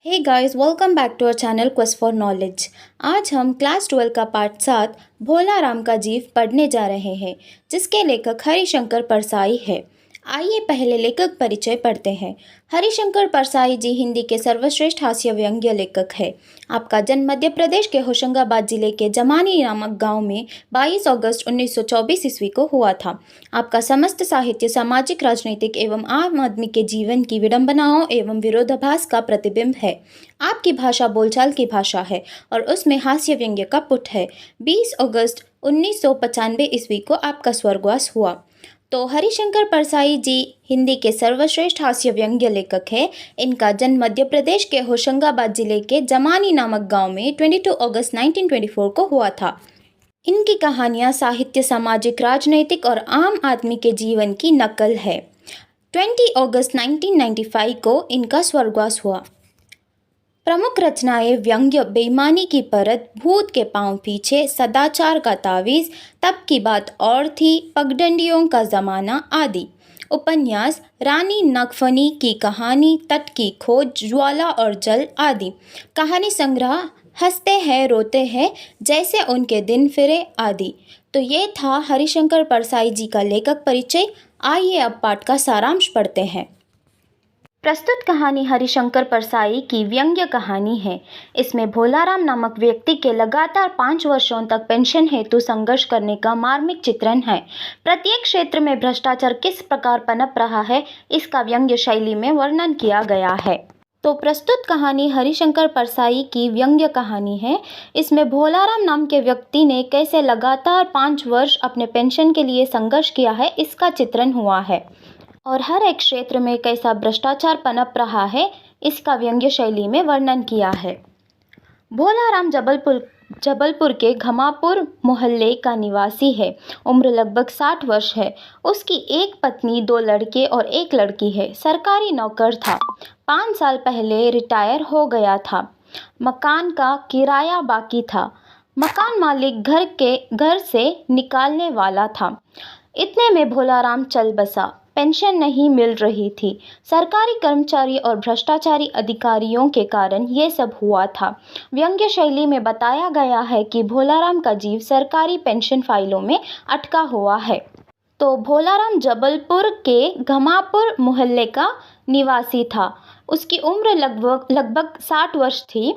Hey guys, welcome back to our channel quest for knowledge. आज हम class 12 का part 7 भोला राम का जीव पढ़ने जा रहे हैं, जिसके लेखक हरिशंकर परसाई है। आइए पहले लेखक परिचय पढ़ते हैं। हरिशंकर परसाई जी हिंदी के सर्वश्रेष्ठ हास्य व्यंग्य लेखक है। आपका जन्म मध्य प्रदेश के होशंगाबाद जिले के जमानी नामक गांव में 22 अगस्त 1924 ईस्वी को हुआ था। आपका समस्त साहित्य सामाजिक, राजनीतिक एवं आम आदमी के जीवन की विडंबनाओं एवं विरोधाभास का प्रतिबिंब है। आपकी भाषा बोलचाल की भाषा है और उसमें हास्य व्यंग्य का पुट है। 20 अगस्त 1995 ईस्वी को आपका स्वर्गवास हुआ। तो हरिशंकर परसाई जी हिंदी के सर्वश्रेष्ठ हास्य व्यंग्य लेखक हैं। इनका जन्म मध्य प्रदेश के होशंगाबाद जिले के जमानी नामक गांव में 22 अगस्त 1924 को हुआ था। इनकी कहानियां साहित्य, सामाजिक, राजनैतिक और आम आदमी के जीवन की नकल है। 20 अगस्त 1995 को इनका स्वर्गवास हुआ। प्रमुख रचनाएं व्यंग्य, बेईमानी की परत, भूत के पांव पीछे, सदाचार का तावीज, तब की बात और थी, पगडंडियों का जमाना आदि। उपन्यास रानी नगफनी की कहानी, तट की खोज, ज्वाला और जल आदि। कहानी संग्रह हंसते हैं रोते हैं, जैसे उनके दिन फिरे आदि। तो ये था हरिशंकर परसाई जी का लेखक परिचय। आइए अब पाठ का सारांश पढ़ते हैं। प्रस्तुत कहानी हरिशंकर परसाई की व्यंग्य कहानी है। इसमें भोलाराम नामक व्यक्ति के लगातार 5 वर्षों तक पेंशन हेतु संघर्ष करने का मार्मिक चित्रण है। प्रत्येक क्षेत्र में भ्रष्टाचार किस प्रकार पनप रहा है, इसका व्यंग्य शैली में वर्णन किया गया है। तो प्रस्तुत कहानी हरिशंकर परसाई की व्यंग्य कहानी है। इसमें भोलाराम नाम के व्यक्ति ने कैसे लगातार 5 वर्ष अपने पेंशन के लिए संघर्ष किया है, इसका चित्रण हुआ है और हर एक क्षेत्र में कैसा भ्रष्टाचार पनप रहा है, इसका व्यंग्य शैली में वर्णन किया है। भोलाराम जबलपुर के घमापुर मोहल्ले का निवासी है। उम्र लगभग 60 वर्ष है। उसकी एक पत्नी, 2 लड़के और 1 लड़की है। सरकारी नौकर था। 5 साल पहले रिटायर हो गया था। मकान का किराया बाकी था। मकान मालिक घर से निकालने वाला था। इतने में भोलाराम चल बसा। पेंशन नहीं मिल रही थी। सरकारी कर्मचारी और भ्रष्टाचारी अधिकारियों के कारण ये सब हुआ था। व्यंग्य शैली में बताया गया है कि भोलाराम का जीव सरकारी पेंशन फाइलों में अटका हुआ है। तो भोलाराम जबलपुर के घमापुर मोहल्ले का निवासी था। उसकी उम्र लगभग 60 वर्ष थी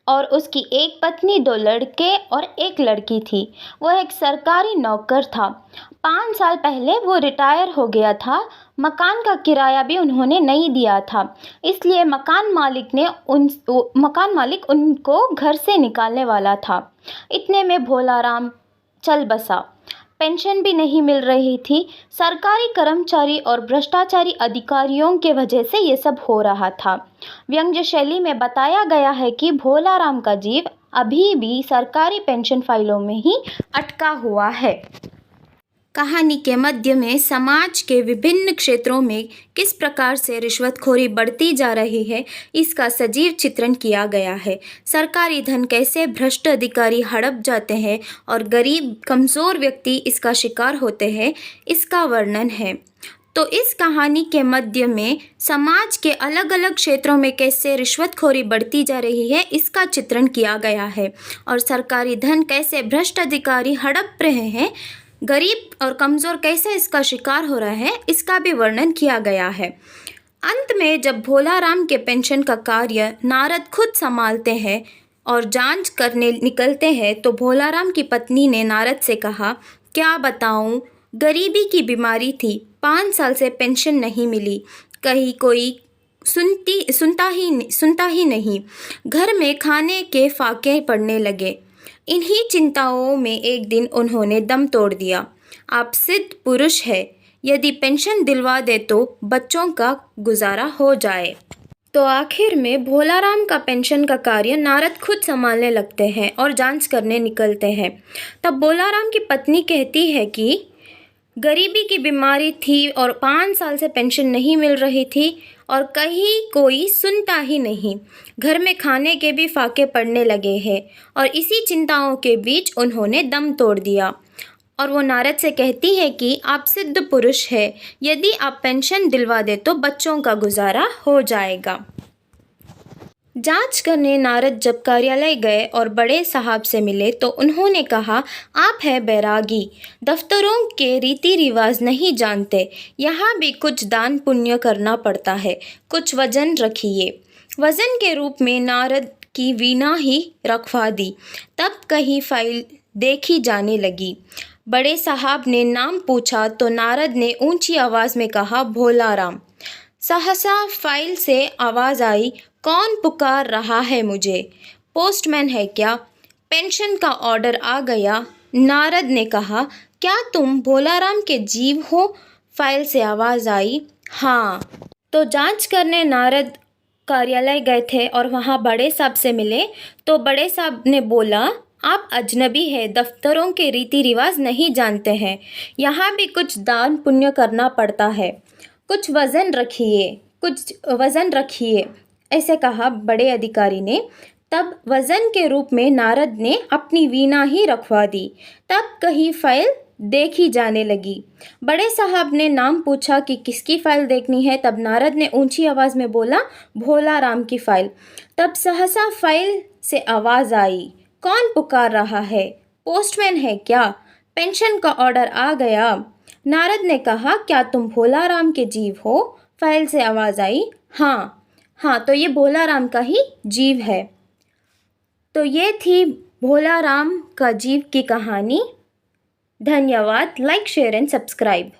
और उसकी एक पत्नी, 2 लड़के और 1 लड़की थी। वह एक सरकारी नौकर था। 5 साल पहले वो रिटायर हो गया था। मकान का किराया भी उन्होंने नहीं दिया था, इसलिए मकान मालिक उनको घर से निकालने वाला था। इतने में भोलाराम चल बसा। पेंशन भी नहीं मिल रही थी। सरकारी कर्मचारी और भ्रष्टाचारी अधिकारियों के वजह से ये सब हो रहा था। व्यंग्य शैली में बताया गया है कि भोलाराम का जीव अभी भी सरकारी पेंशन फाइलों में ही अटका हुआ है। कहानी के मध्य में समाज के विभिन्न क्षेत्रों में किस प्रकार से रिश्वतखोरी बढ़ती जा रही है, इसका सजीव चित्रण किया गया है। सरकारी धन कैसे भ्रष्ट अधिकारी हड़प जाते हैं और गरीब कमज़ोर व्यक्ति इसका शिकार होते हैं, इसका वर्णन है। तो इस कहानी के मध्य में समाज के अलग अलग क्षेत्रों में कैसे रिश्वतखोरी बढ़ती जा रही है, इसका चित्रण किया गया है और सरकारी धन कैसे भ्रष्ट अधिकारी हड़प रहे हैं, गरीब और कमज़ोर कैसे इसका शिकार हो रहा है, इसका भी वर्णन किया गया है। अंत में जब भोलाराम के पेंशन का कार्य नारद खुद संभालते हैं और जांच करने निकलते हैं, तो भोलाराम की पत्नी ने नारद से कहा, क्या बताऊं, गरीबी की बीमारी थी, 5 साल से पेंशन नहीं मिली, कहीं कोई सुनता ही नहीं, घर में खाने के फाके पड़ने लगे। इन्हीं चिंताओं में एक दिन उन्होंने दम तोड़ दिया। आप सिद्ध पुरुष है, यदि पेंशन दिलवा दे तो बच्चों का गुजारा हो जाए। तो आखिर में भोलाराम का पेंशन का कार्य नारद खुद संभालने लगते हैं और जांच करने निकलते हैं। तब भोलाराम की पत्नी कहती है कि गरीबी की बीमारी थी और 5 साल से पेंशन नहीं मिल रही थी और कहीं कोई सुनता ही नहीं, घर में खाने के भी फाके पड़ने लगे हैं और इसी चिंताओं के बीच उन्होंने दम तोड़ दिया। और वो नारद से कहती है कि आप सिद्ध पुरुष है, यदि आप पेंशन दिलवा दे तो बच्चों का गुजारा हो जाएगा। जांच करने नारद जब कार्यालय गए और बड़े साहब से मिले तो उन्होंने कहा, आप है बैरागी, दफ्तरों के रीति रिवाज नहीं जानते। यहाँ भी कुछ दान पुण्य करना पड़ता है, कुछ वजन रखिए। वजन के रूप में नारद की वीणा ही रखवा दी। तब कहीं फाइल देखी जाने लगी। बड़े साहब ने नाम पूछा तो नारद ने ऊंची आवाज़ में कहा, भोलाराम। सहसा फाइल से आवाज़ आई, कौन पुकार रहा है मुझे? पोस्टमैन है क्या? पेंशन का ऑर्डर आ गया। नारद ने कहा, क्या तुम भोलाराम के जीव हो? फाइल से आवाज़ आई, हाँ। तो जांच करने नारद कार्यालय गए थे और वहाँ बड़े साहब से मिले तो बड़े साहब ने बोला, आप अजनबी हैं, दफ्तरों के रीति रिवाज नहीं जानते हैं। यहाँ भी कुछ दान पुण्य करना पड़ता है, कुछ वज़न रखिए, ऐसे कहा बड़े अधिकारी ने। तब वज़न के रूप में नारद ने अपनी वीणा ही रखवा दी। तब कहीं फाइल देखी जाने लगी। बड़े साहब ने नाम पूछा कि किसकी फ़ाइल देखनी है। तब नारद ने ऊंची आवाज़ में बोला, भोलाराम की फ़ाइल। तब सहसा फाइल से आवाज़ आई, कौन पुकार रहा है? पोस्टमैन है क्या? पेंशन का ऑर्डर आ गया। नारद ने कहा, क्या तुम भोलाराम के जीव हो? फाइल से आवाज़ आई, हाँ। हाँ, तो ये भोलाराम का ही जीव है। तो ये थी भोलाराम का जीव की कहानी। धन्यवाद। Like, share and subscribe.